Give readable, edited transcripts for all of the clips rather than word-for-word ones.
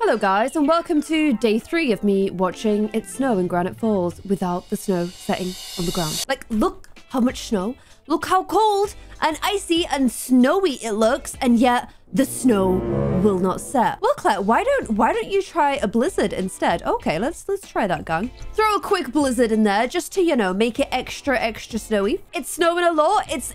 Hello guys, and welcome to day 3 of me watching it snow in Granite Falls without the snow setting on the ground. Like, look how much snow, look how cold and icy and snowy it looks, and yet the snow will not set. Well, Claire, why don't you try a blizzard instead? Okay, let's try that, gang. Throw a quick blizzard in there just to, you know, make it extra snowy. It's snowing a lot. It's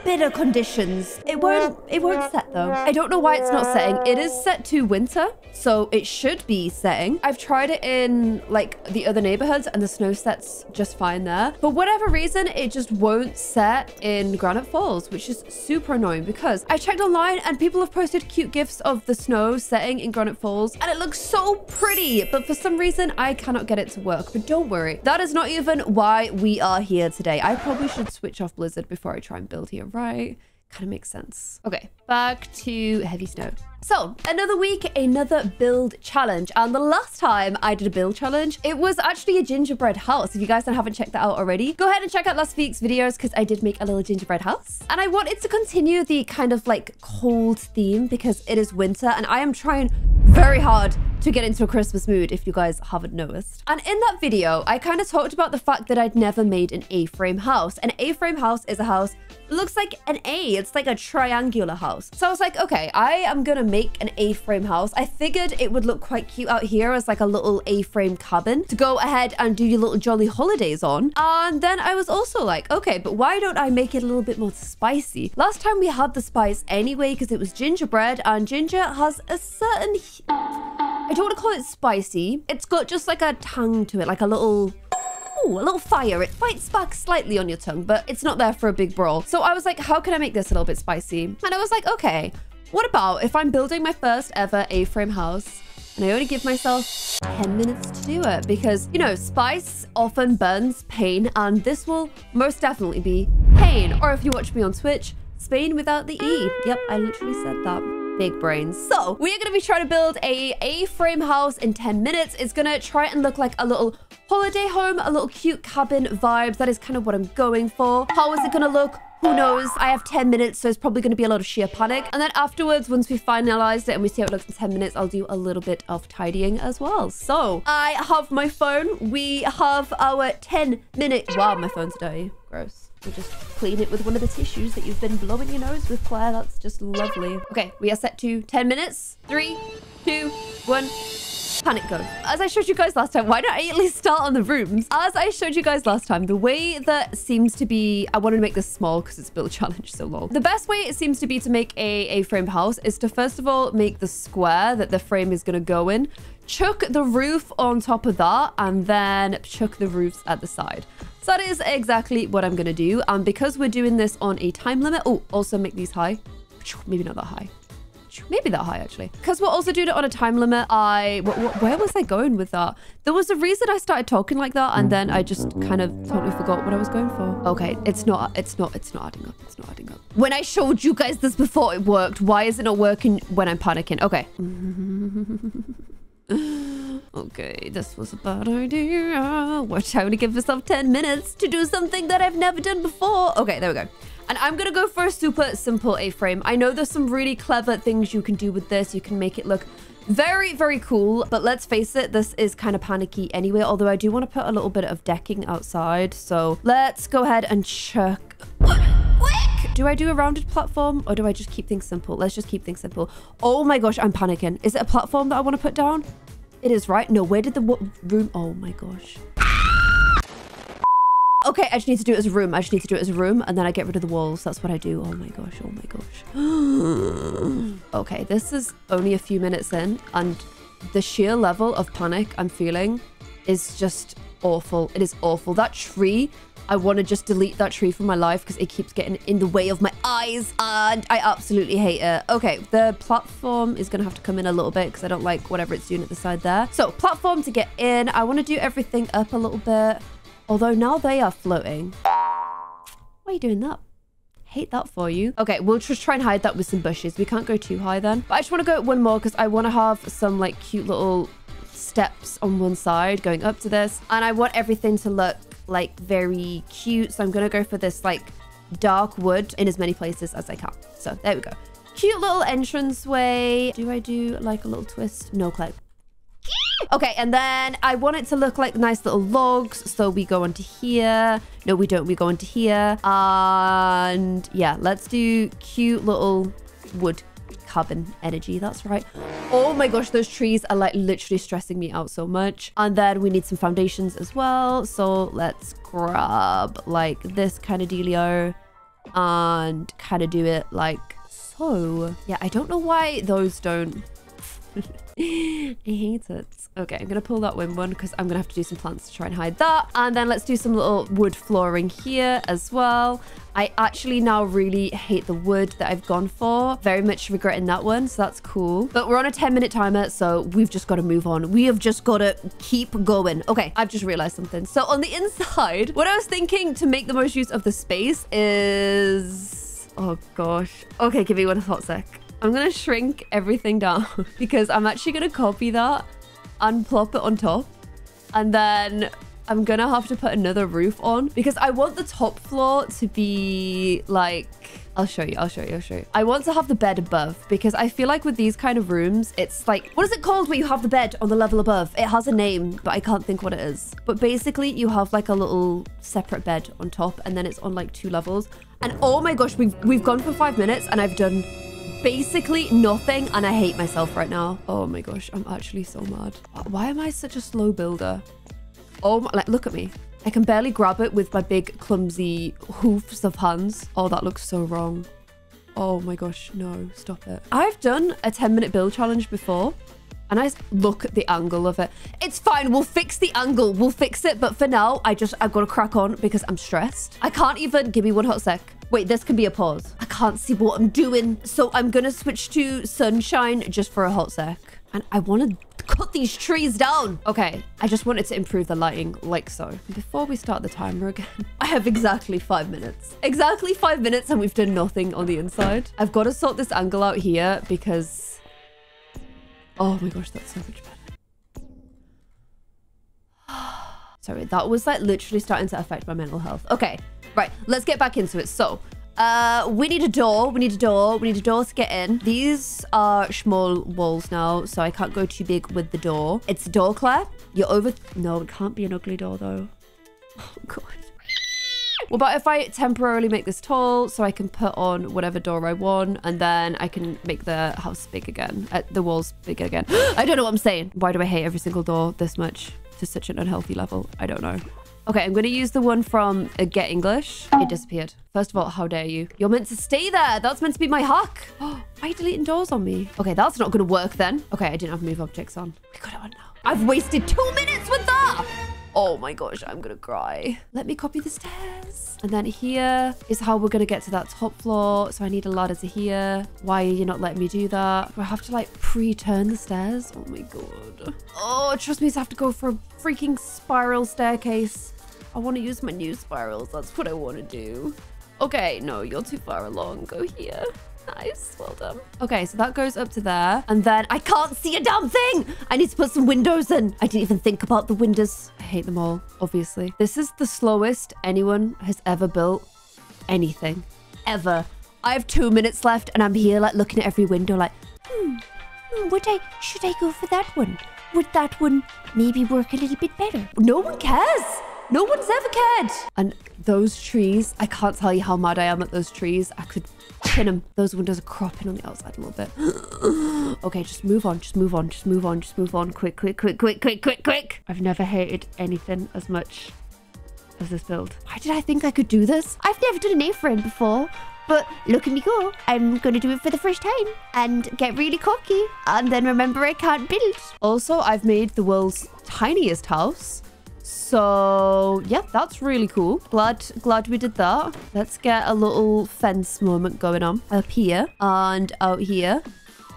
bitter conditions. It won't set though. I don't know why it's not setting. It is set to winter, so it should be setting. I've tried it in like the other neighborhoods and the snow sets just fine there. For whatever reason, it just won't set in Granite Falls, which is super annoying because I checked online and people have posted cute gifs of the snow setting in Granite Falls and it looks so pretty, but for some reason I cannot get it to work. But don't worry, that is not even why we are here today. I probably should switch off Blizzard before I try and build here, right? Kind of makes sense. Okay, back to heavy snow. So another week, another build challenge. And the last time I did a build challenge, it was actually a gingerbread house. If you guys haven't checked that out already, go ahead and check out last week's videos because I did make a little gingerbread house. And I wanted to continue the kind of like cold theme because it is winter and I am trying very hard to get into a Christmas mood, if you guys haven't noticed. And in that video, I kind of talked about the fact that I'd never made an A-frame house. An A-frame house is a house that looks like an A. It's like a triangular house. So I was like, okay, I am gonna make an A-frame house. I figured it would look quite cute out here as like a little A-frame cabin to go ahead and do your little jolly holidays on. And then I was also like, okay, but why don't I make it a little bit more spicy? Last time we had the spice anyway because it was gingerbread, and ginger has a certain... I don't want to call it spicy. It's got just like a tang to it, like a little... Ooh, a little fire. It fights back slightly on your tongue, but it's not there for a big brawl. So I was like, how can I make this a little bit spicy? And I was like, okay, what about if I'm building my first ever A-frame house and I only give myself 10 minutes to do it? Because, you know, spice often burns pain, and this will most definitely be pain. Or if you watch me on Twitch, Spain without the E. Yep, I literally said that. Big brains. So we are going to be trying to build a A-frame house in 10 minutes. It's going to try and look like a little holiday home, a little cute cabin vibes. That is kind of what I'm going for. How is it going to look? Who knows? I have 10 minutes, so it's probably going to be a lot of sheer panic. And then afterwards, once we finalized it and we see how it looks in 10 minutes, I'll do a little bit of tidying as well. So I have my phone. We have our 10-minute... Wow, my phone's dirty. Gross. We'll just clean it with one of the tissues that you've been blowing your nose with, Claire. That's just lovely. Okay, we are set to 10 minutes. 3, 2, 1. Panic goes. As I showed you guys last time, why don't I at least start on the rooms? As I showed you guys last time, the way that seems to be... I wanted to make this small because it's build challenge so long. The best way it seems to be to make a A-frame house is to first of all make the square that the frame is going to go in, chuck the roof on top of that, and then chuck the roofs at the side. So that is exactly what I'm going to do. And because we're doing this on a time limit... Oh, also make these high. Maybe not that high. Maybe that high, actually. Because we're also doing it on a time limit, where was I going with that? There was a reason I started talking like that, and then I just kind of totally forgot what I was going for. Okay, it's not adding up. It's not adding up. When I showed you guys this before, it worked. Why is it not working when I'm panicking? Okay. Okay, this was a bad idea. We're trying to give myself 10 minutes to do something that I've never done before. Okay, there we go. And I'm going to go for a super simple A-frame. I know there's some really clever things you can do with this. You can make it look very cool. But let's face it, this is kind of panicky anyway. Although I do want to put a little bit of decking outside. So let's go ahead and chuck... Quick! Do I do a rounded platform or do I just keep things simple? Let's just keep things simple. Oh my gosh, I'm panicking. Is it a platform that I want to put down? It is, right? No, where did the room... Oh my gosh. Okay, I just need to do it as a room. I just need to do it as a room, and then I get rid of the walls. That's what I do. Oh my gosh. Oh my gosh. Okay, this is only a few minutes in, and the sheer level of panic I'm feeling is just awful. It is awful. That tree, I want to just delete that tree from my life because it keeps getting in the way of my eyes, and I absolutely hate it. Okay, the platform is going to have to come in a little bit because I don't like whatever it's doing at the side there. So, platform to get in. I want to do everything up a little bit. Although now they are floating. Why are you doing that? Hate that for you. Okay, we'll just try and hide that with some bushes. We can't go too high then. But I just want to go one more because I want to have some like cute little steps on one side going up to this. And I want everything to look like very cute. So I'm going to go for this like dark wood in as many places as I can. So there we go. Cute little entranceway. Do I do like a little twist? No, Claire. Okay, and then I want it to look like nice little logs. So we go onto here. No, we don't. We go into here. And yeah, let's do cute little wood cabin energy. That's right. Oh my gosh, those trees are like literally stressing me out so much. And then we need some foundations as well. So let's grab like this kind of dealio and kind of do it like so. Yeah, I don't know why those don't... I hate it. Okay, I'm gonna pull that wind one because I'm gonna have to do some plants to try and hide that. And then let's do some little wood flooring here as well. I actually now really hate the wood that I've gone for. Very much regretting that one, so that's cool. But we're on a 10-minute timer, so we've just got to move on. We have just got to keep going. Okay, I've just realized something. So on the inside, what I was thinking to make the most use of the space is... Oh gosh. Okay, give me one hot sec. I'm going to shrink everything down because I'm actually going to copy that and plop it on top. And then I'm going to have to put another roof on because I want the top floor to be like... I'll show you. I want to have the bed above because I feel like with these kind of rooms, it's like... What is it called where you have the bed on the level above? It has a name, but I can't think what it is. But basically, you have like a little separate bed on top and then it's on like 2 levels. And oh my gosh, we've gone for 5 minutes and I've done... basically nothing and I hate myself right now. Oh my gosh, I'm actually so mad. Why am I such a slow builder? Oh my, like, look at me. I can barely grab it with my big clumsy hoofs of hands. Oh, that looks so wrong. Oh my gosh, no, stop it. I've done a 10-minute build challenge before and I look at the angle of it. It's fine, we'll fix the angle, we'll fix it. But for now, I've got to crack on because I'm stressed. I can't even, give me one hot sec. Wait, this can be a pause. I can't see what I'm doing. So I'm going to switch to sunshine just for a hot sec. And I want to cut these trees down. Okay, I just wanted to improve the lighting like so. Before we start the timer again, I have exactly 5 minutes. Exactly 5 minutes and we've done nothing on the inside. I've got to sort this angle out here because... Oh my gosh, that's so much better. Sorry, that was like literally starting to affect my mental health. Okay, right, let's get back into it. So, we need a door. We need a door to get in. These are small walls now, so I can't go too big with the door. It's a door, Claire. You're over... No, it can't be an ugly door, though. Oh, God. What about if I temporarily make this tall so I can put on whatever door I want and then I can make the house big again, the walls big again. I don't know what I'm saying. Why do I hate every single door this much to such an unhealthy level? I don't know. Okay, I'm going to use the one from Get English. It disappeared. First of all, how dare you? You're meant to stay there. That's meant to be my hack. Why are you deleting doors on me? Okay, that's not going to work then. Okay, I didn't have move objects on. We got it on now. I've wasted 2 minutes with that. Oh my gosh, I'm gonna cry. Let me copy the stairs. And then here is how we're gonna get to that top floor. So I need a ladder to here. Why are you not letting me do that? Do I have to like pre-turn the stairs? Oh my God. Oh, trust me, I have to go for a freaking spiral staircase. I want to use my new spirals. That's what I want to do. Okay, no, you're too far along. Go here. Nice, well done. Okay, so that goes up to there. And then I can't see a damn thing. I need to put some windows in. I didn't even think about the windows. I hate them all, obviously. This is the slowest anyone has ever built anything, ever. I have 2 minutes left and I'm here like looking at every window like, should I go for that one? Would that one maybe work a little bit better? No one cares. No one's ever cared. And those trees, I can't tell you how mad I am at those trees. I could pin them. Those windows are cropping on the outside a little bit. Okay, just move on. Just move on. Just move on. Just move on. Quick, quick, quick, quick, quick, quick, quick. I've never hated anything as much as this build. Why did I think I could do this? I've never done an A-frame before. But look at me go. I'm going to do it for the first time and get really cocky. And then remember I can't build. Also, I've made the world's tiniest house. So yeah, that's really cool. Glad we did that. Let's get a little fence moment going on up here and out here.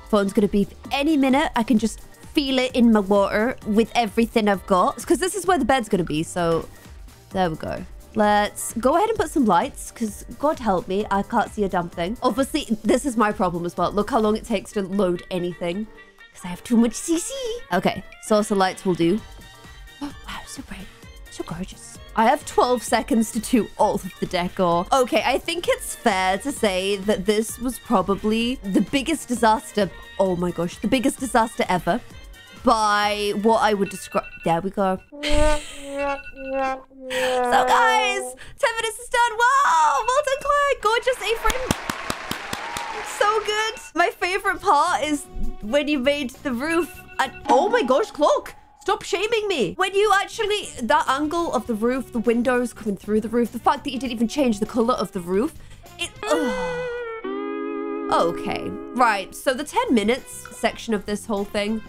Phone's gonna beep any minute. I can just feel it in my water with everything I've got because this is where the bed's gonna be. So there we go. Let's go ahead and put some lights because God help me, I can't see a damn thing. Obviously, this is my problem as well. Look how long it takes to load anything because I have too much CC. Okay, source of lights will do. Oh, wow, so bright. So gorgeous. I have 12 seconds to do all of the decor. Okay, I think it's fair to say that this was probably the biggest disaster. Oh my gosh, the biggest disaster ever by what I would describe. There we go. So guys, 10 minutes is done. Wow, well done, Claire. Gorgeous A-frame. So good. My favorite part is when you made the roof. And oh my gosh, clock. Stop shaming me. When you actually, that angle of the roof, the windows coming through the roof, the fact that you didn't even change the color of the roof, it, okay, right. So the 10 minutes section of this whole thing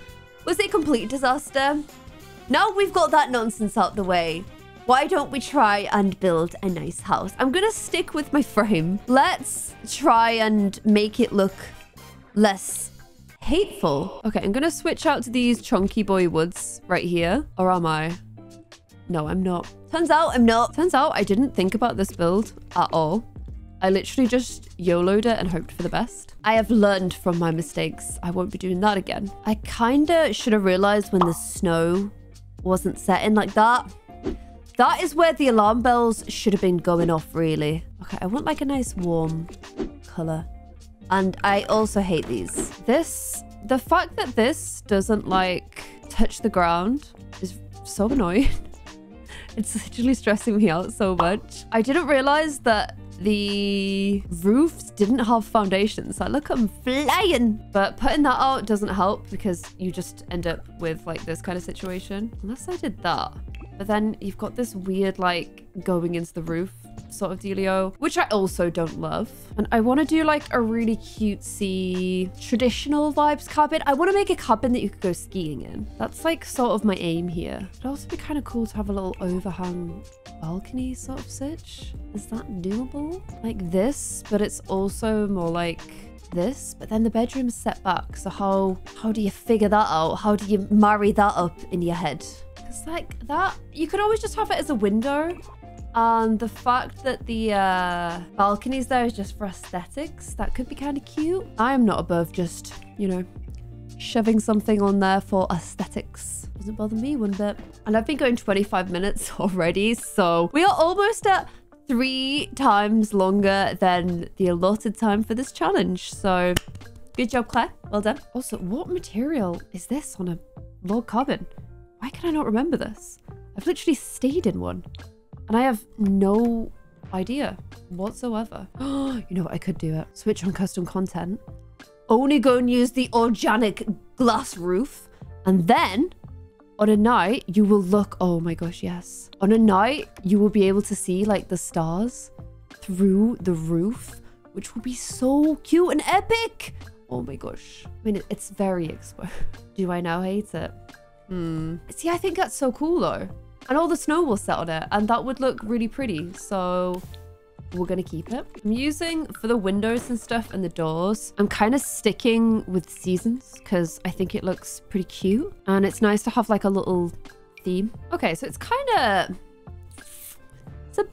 was a complete disaster. Now we've got that nonsense out the way. Why don't we try and build a nice house? I'm gonna stick with my frame. Let's try and make it look less hateful. Okay, I'm gonna switch out to these chunky boy woods right here. Or am I? No, I'm not. Turns out I'm not. Turns out I didn't think about this build at all. I literally just YOLO'd it and hoped for the best. I have learned from my mistakes. I won't be doing that again. I kinda should have realized when the snow wasn't setting like that. That is where the alarm bells should have been going off, really. Okay, I want like a nice warm color. And I also hate these. The fact that this doesn't like touch the ground is so annoying. It's literally stressing me out so much. I didn't realize that the roofs didn't have foundations. I look, I'm flying. But putting that out doesn't help because you just end up with like this kind of situation. Unless I did that. But then you've got this weird like going into the roof sort of dealio, which I also don't love. And I want to do like a really cutesy traditional vibes cabin. I want to make a cabin that you could go skiing in. That's like sort of my aim here. It'd also be kind of cool to have a little overhang balcony sort of sitch. Is that doable? Like this, but it's also more like this, but then the bedroom's set back. So how do you figure that out? How do you marry that up in your head? It's like that. You could always just have it as a window. And the fact that the balcony's there is just for aesthetics. That could be kind of cute. I am not above just, you know, shoving something on there for aesthetics. Doesn't bother me one bit. And I've been going 25 minutes already. So we are almost at 3 times longer than the allotted time for this challenge. So good job, Claire. Well done. Also, what material is this on a log cabin? Why can I not remember this? I've literally stayed in one. And I have no idea whatsoever. You know what? I could do it. Switch on custom content. Only go and use the organic glass roof. And then on a night, you will look... Oh my gosh, yes. On a night, you will be able to see like the stars through the roof, which will be so cute and epic. Oh my gosh. I mean, it's very exposed. Do I now hate it? See, I think that's so cool though. And all the snow will set on it, and that would look really pretty. So we're gonna keep it. I'm using, for the windows and stuff and the doors, I'm kind of sticking with seasons because I think it looks pretty cute. And it's nice to have like a little theme. Okay, so it's kind of, it's a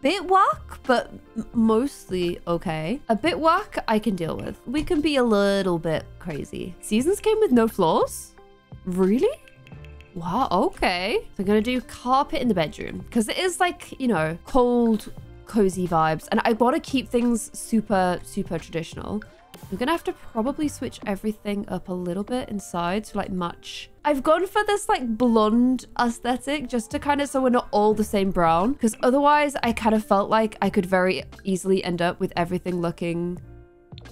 bit whack, but mostly okay. A bit whack I can deal with. We can be a little bit crazy. Seasons came with no floors? Really? Wow, okay. So I'm gonna do carpet in the bedroom because it is like, you know, cold, cozy vibes. And I want to keep things super, super traditional. I'm gonna have to probably switch everything up a little bit inside to like match. I've gone for this like blonde aesthetic just to kind of, so we're not all the same brown, because otherwise I kind of felt like I could very easily end up with everything looking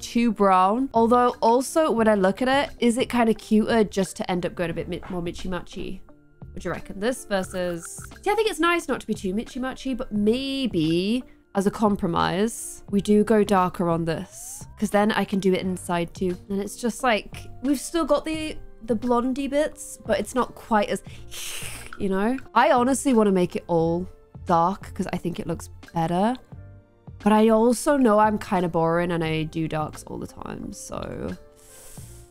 too brown. Although also when I look at it, is it kind of cuter just to end up going a bit more mitchy-matchy? What do you reckon? This versus... See, I think it's nice not to be too mitchy-matchy, but maybe as a compromise, we do go darker on this, because then I can do it inside too. And it's just like, we've still got the blondie bits, but it's not quite as, you know? I honestly want to make it all dark because I think it looks better. But I also know I'm kind of boring and I do darks all the time. So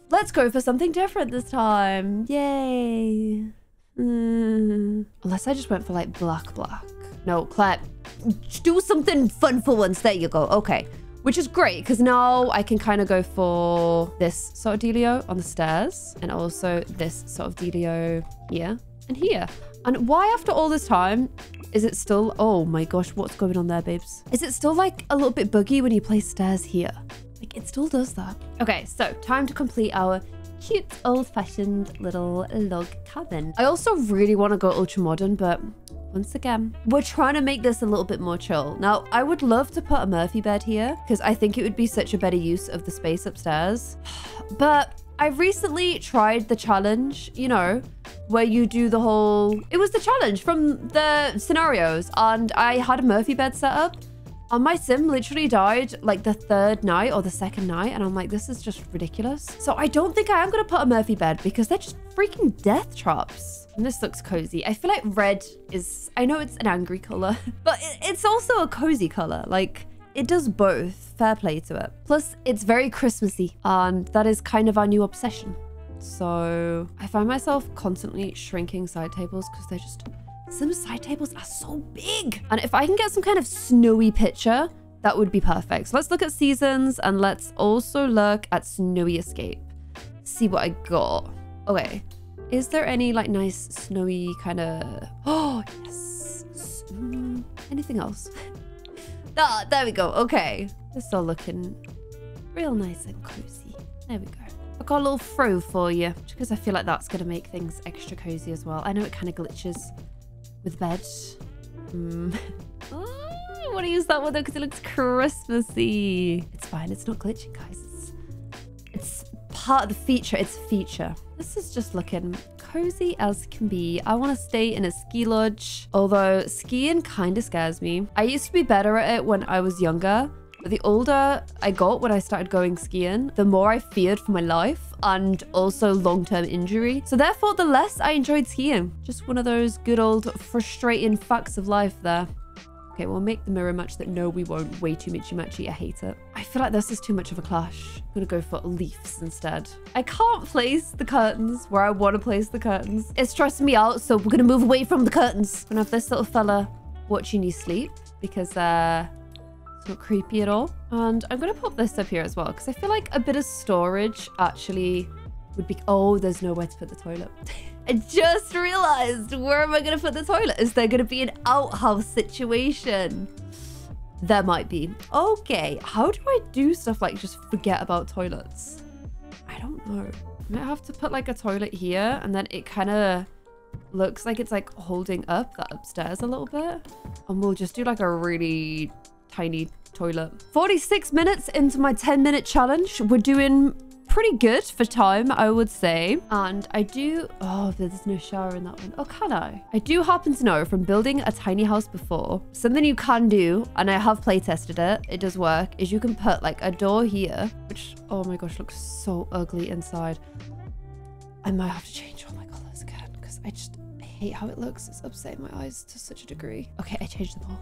let's go for something different this time. Yay. Unless I just went for like black. No, Claire, do something fun for once. There you go. Okay. Which is great because now I can kind of go for this sort of dealio on the stairs and also this sort of dealio here and here. And why after all this time is it still... Oh my gosh, what's going on there, babes? Is it still like a little bit buggy when you place stairs here? Like it still does that. Okay, so time to complete our cute old-fashioned little log cabin. I also really want to go ultra modern, but once again, we're trying to make this a little bit more chill. Now, I would love to put a Murphy bed here because I think it would be such a better use of the space upstairs. But I've recently tried the challenge, you know, where you do the whole... It was the challenge from the scenarios, and I had a Murphy bed set up. And my sim literally died like the third night or the second night. And I'm like, this is just ridiculous. So I don't think I am going to put a Murphy bed because they're just freaking death traps. And this looks cozy. I feel like red is... I know it's an angry color, but it's also a cozy color. Like, it does both. Fair play to it. Plus, it's very Christmassy. And that is kind of our new obsession. So I find myself constantly shrinking side tables because they're just... Some side tables are so big. And if I can get some kind of snowy picture, that would be perfect. So let's look at seasons and let's also look at snowy escape. See what I got. Okay. Is there any like nice snowy kind of... Oh, yes. Anything else? Ah, there we go. Okay. This is all looking real nice and cozy. There we go. I got a little throw for you because I feel like that's going to make things extra cozy as well. I know it kind of glitches with bed. Oh, I want to use that one though because it looks Christmassy. It's fine. It's not glitching, guys. It's part of the feature. It's a feature. This is just looking cozy as can be. I want to stay in a ski lodge, although skiing kind of scares me. I used to be better at it when I was younger, but the older I got when I started going skiing, the more I feared for my life and also long-term injury. So therefore, the less I enjoyed skiing. Just one of those good old frustrating facts of life there. Okay, we'll make the mirror match that. No, we won't. Way too matchy-matchy. I hate it. I feel like this is too much of a clash. I'm gonna go for leaves instead. I can't place the curtains where I want to place the curtains. It's stressing me out, so we're gonna move away from the curtains. I'm gonna have this little fella watching you sleep because it's not creepy at all. And I'm gonna pop this up here as well because I feel like a bit of storage actually would be... Oh, there's nowhere to put the toilet. I just realized, where am I gonna put the toilet? Is there gonna be an outhouse situation? There might be. Okay, how do I do stuff like just forget about toilets? I don't know. I might have to put like a toilet here and then it kind of looks like it's like holding up that upstairs a little bit. And we'll just do like a really tiny toilet. 46 minutes into my 10-minute challenge. We're doing pretty good for time, I would say. And I do... Oh, there's no shower in that one. Oh, can I? I do happen to know from building a tiny house before, something you can do, and I have play tested it, it does work, is you can put like a door here, which, oh my gosh, looks so ugly inside. I might have to change all my colors again because I just hate how it looks. It's upsetting my eyes to such a degree. Okay, I changed them all.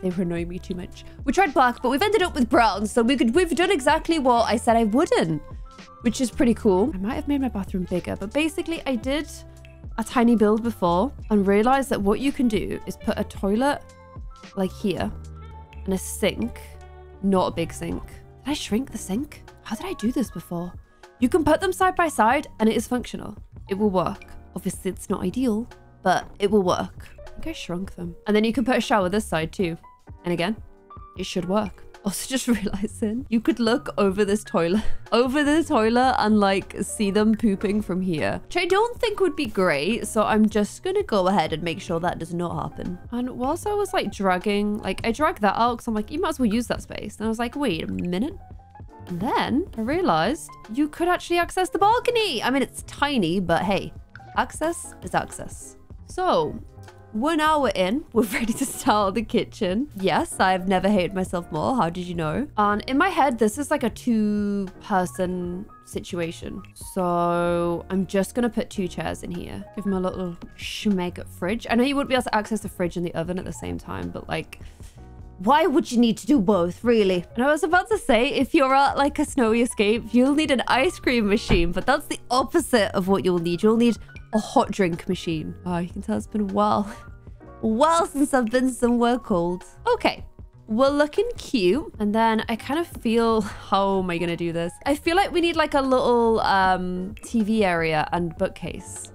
They were annoying me too much. We tried black, but we've ended up with brown. So we've done exactly what I said I wouldn't, which is pretty cool. I might have made my bathroom bigger, but basically I did a tiny build before and realized that what you can do is put a toilet like here and a sink, not a big sink. Did I shrink the sink? How did I do this before? You can put them side by side and it is functional. It will work. Obviously it's not ideal, but it will work. I think I shrunk them. And then you can put a shower this side too. And again, it should work. Also just realizing you could look over this toilet, and like see them pooping from here, which I don't think would be great. So I'm just going to go ahead and make sure that does not happen. And whilst I was like dragging, like I dragged that out because I'm like, you might as well use that space. And I was like, wait a minute. And then I realized you could actually access the balcony. I mean, it's tiny, but hey, access is access. So 1 hour in, we're ready to start the kitchen. Yes, I've never hated myself more. How did you know? And in my head, this is like a 2-person situation. So I'm just going to put 2 chairs in here. Give them a little schmeg fridge. I know you wouldn't be able to access the fridge and the oven at the same time, but like, why would you need to do both, really? And I was about to say, if you're at like a snowy escape, you'll need an ice cream machine, but that's the opposite of what you'll need. You'll need a hot drink machine. Oh, you can tell it's been a while. Since I've been somewhere cold. Okay, we're looking cute. And then I kind of feel, how am I gonna do this? I feel like we need like a little TV area and bookcase.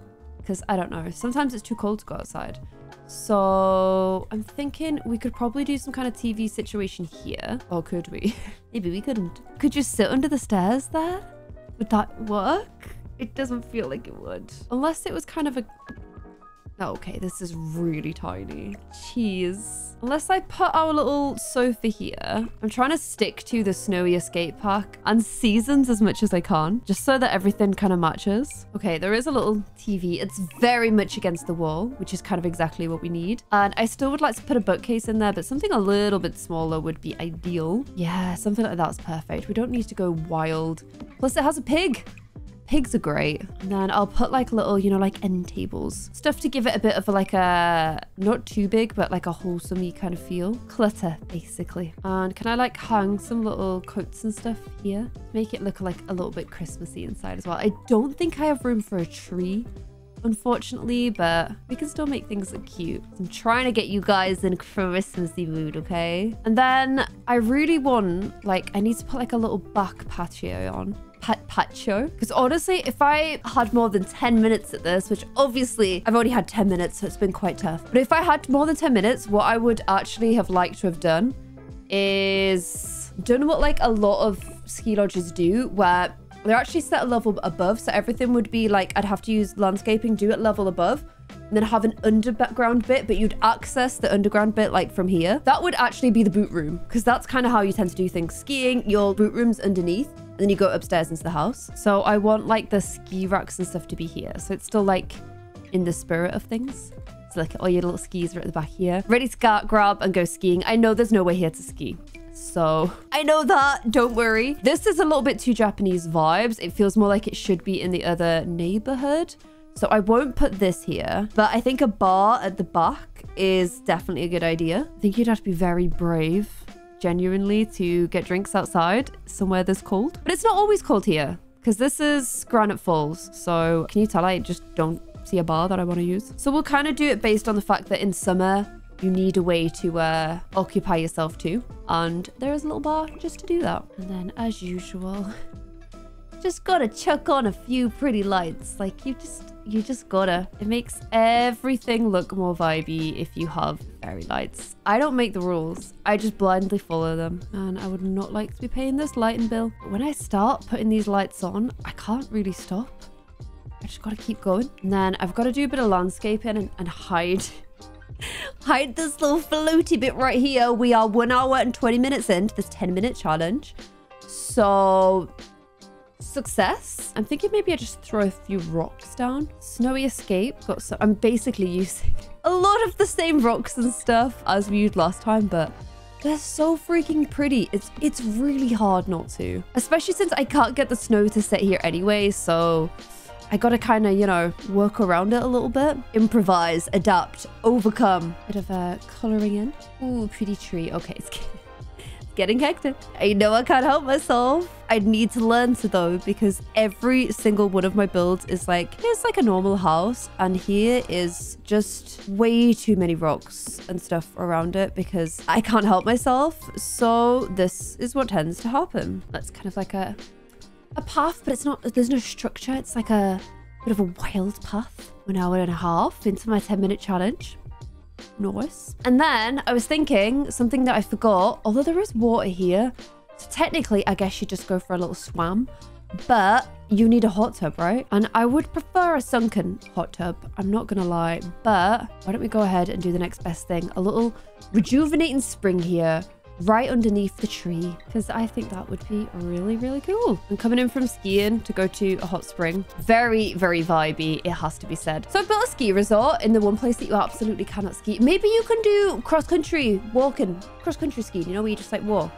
because I don't know. Sometimes it's too cold to go outside. So I'm thinking we could probably do some kind of TV situation here. Or could we? Maybe we couldn't. Could you sit under the stairs there? Would that work? It doesn't feel like it would. Unless it was kind of a... Oh, okay, this is really tiny. Jeez. Unless I put our little sofa here. I'm trying to stick to the snowy escape pack and seasons as much as I can, just so that everything kind of matches. Okay, there is a little TV. It's very much against the wall, which is kind of exactly what we need. And I still would like to put a bookcase in there, but something a little bit smaller would be ideal. Yeah, something like that's perfect. We don't need to go wild. Plus, it has a pig. Pigs are great. And then I'll put like little, you know, like end tables. Stuff to give it a bit of a, like a, not too big, but like a wholesome-y kind of feel. Clutter, basically. And can I like hang some little coats and stuff here? Make it look like a little bit Christmassy inside as well. I don't think I have room for a tree, unfortunately, but we can still make things look cute. I'm trying to get you guys in Christmassy mood, okay? And then I really want, like, I need to put like a little back patio on. Patio, because honestly, if I had more than 10 minutes at this, which obviously I've already had 10 minutes, so it's been quite tough, but if I had more than 10 minutes, what I would actually have liked to have done is done what like a lot of ski lodges do, where they're actually set a level above, so everything would be like, I'd have to use landscaping, do it level above, and then have an underground bit, but you'd access the underground bit like from here. That would actually be the boot room, because that's kind of how you tend to do things. Skiing, your boot room's underneath, and then you go upstairs into the house. So I want like the ski racks and stuff to be here. So it's still like in the spirit of things. So like all your little skis are at the back here. Ready to grab and go skiing. I know there's no way here to ski. So I know that, don't worry. This is a little bit too Japanese vibes. It feels more like it should be in the other neighborhood. So I won't put this here, but I think a bar at the back is definitely a good idea. I think you'd have to be very brave, genuinely, to get drinks outside somewhere this cold. But it's not always cold here, because this is Granite Falls. So can you tell I just don't see a bar that I want to use? So we'll kind of do it based on the fact that in summer, you need a way to occupy yourself too. And there is a little bar just to do that. And then as usual, just gotta chuck on a few pretty lights. Like you just gotta. It makes everything look more vibey if you have fairy lights. I don't make the rules. I just blindly follow them. And I would not like to be paying this lighting bill. But when I start putting these lights on, I can't really stop. I just gotta keep going. And then I've got to do a bit of landscaping and hide this little floaty bit right here. We are 1 hour and 20 minutes into this 10-minute challenge. So... success. I'm thinking maybe I just throw a few rocks down. Snowy escape. Got some. I'm basically using a lot of the same rocks and stuff as we used last time, but they're so freaking pretty. It's really hard not to, especially since I can't get the snow to sit here anyway. So I gotta kind of, you know, work around it a little bit. Improvise, adapt, overcome. Bit of coloring in. Ooh, pretty tree. Okay, it's getting hectic. I know I can't help myself. I need to learn to though, because every single one of my builds is like, it's like a normal house, and here is just way too many rocks and stuff around it because I can't help myself. So this is what tends to happen. That's kind of like a path, but it's not, there's no structure. It's like a bit of a wild path. 1 hour and a half into my 10-minute challenge. Nice. And then I was thinking something that I forgot, although there is water here, so technically I guess you just go for a little swam, but you need a hot tub, right? And I would prefer a sunken hot tub, I'm not gonna lie, but why don't we go ahead and do the next best thing, a little rejuvenating spring here right underneath the tree, because I think that would be really, really cool. I'm coming in from skiing to go to a hot spring. Very, very vibey, it has to be said. So I've built a ski resort in the one place that you absolutely cannot ski. Maybe you can do cross-country walking, cross-country skiing, you know, where you just like walk.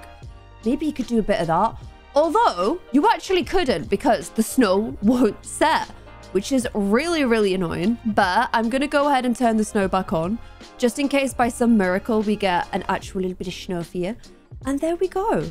Maybe you could do a bit of that. Although you actually couldn't, because the snow won't set, which is really, really annoying. But I'm gonna go ahead and turn the snow back on, just in case by some miracle we get an actual little bit of snow here. And there we go.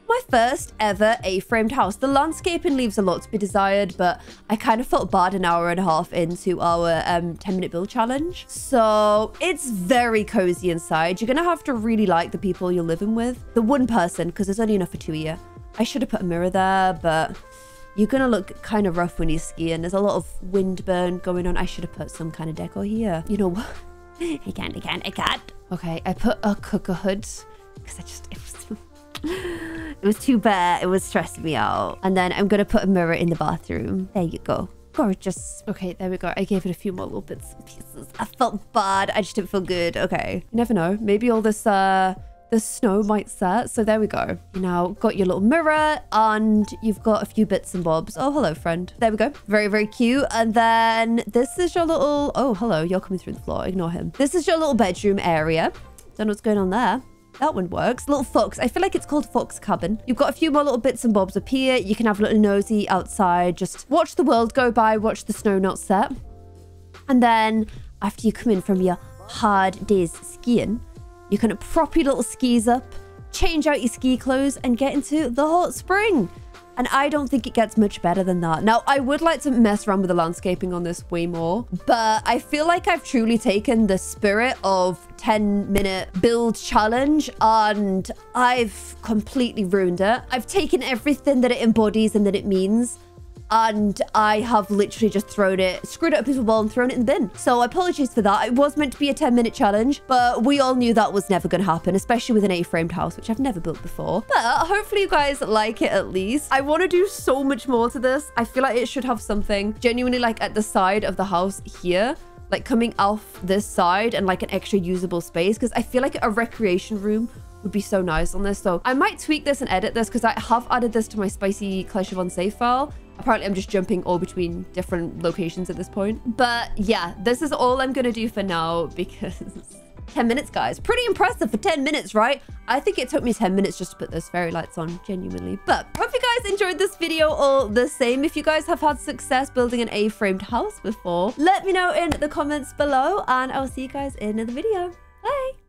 My first ever A-framed house. The landscaping leaves a lot to be desired, but I kind of felt bad an hour and a half into our 10-minute build challenge. So it's very cozy inside. You're gonna have to really like the people you're living with. The one person, because there's only enough for two of you. I should have put a mirror there, but you're gonna look kind of rough when you're skiing. There's a lot of wind burn going on. I should have put some kind of decor here. You know what? I can't. Okay, I put a cooker hood because it was too bad. It was stressing me out. And then I'm gonna put a mirror in the bathroom. There you go. Gorgeous. Okay, there we go. I gave it a few more little bits and pieces. I felt bad. I just didn't feel good. Okay. You never know. Maybe all this the snow might set. So there we go. You now got your little mirror and you've got a few bits and bobs. Oh, hello, friend. There we go. Very, very cute. And then this is your little... Oh, hello. You're coming through the floor. Ignore him. This is your little bedroom area. Don't know what's going on there. That one works. Little fox. I feel like it's called fox cabin. You've got a few more little bits and bobs up here. You can have a little nosy outside. Just watch the world go by. Watch the snow not set. And then after you come in from your hard day's skiing, you can prop your little skis up, change out your ski clothes, and get into the hot spring. And I don't think it gets much better than that. Now, I would like to mess around with the landscaping on this way more, but I feel like I've truly taken the spirit of 10-minute build challenge and I've completely ruined it. I've taken everything that it embodies and that it means, and I have literally just thrown it, screwed it up into a wall and thrown it in the bin. So apologies for that. It was meant to be a 10-minute challenge, but we all knew that was never going to happen, especially with an A-framed house, which I've never built before. But hopefully you guys like it at least. I want to do so much more to this. I feel like it should have something genuinely like at the side of the house here, like coming off this side and like an extra usable space, because I feel like a recreation room would be so nice on this. So I might tweak this and edit this because I have added this to my spicy Clare Siobhan save file. Apparently, I'm just jumping all between different locations at this point. But yeah, this is all I'm going to do for now because 10 minutes, guys. Pretty impressive for 10 minutes, right? I think it took me 10 minutes just to put those fairy lights on, genuinely. But hope you guys enjoyed this video all the same. If you guys have had success building an A-framed house before, let me know in the comments below and I'll see you guys in the video. Bye.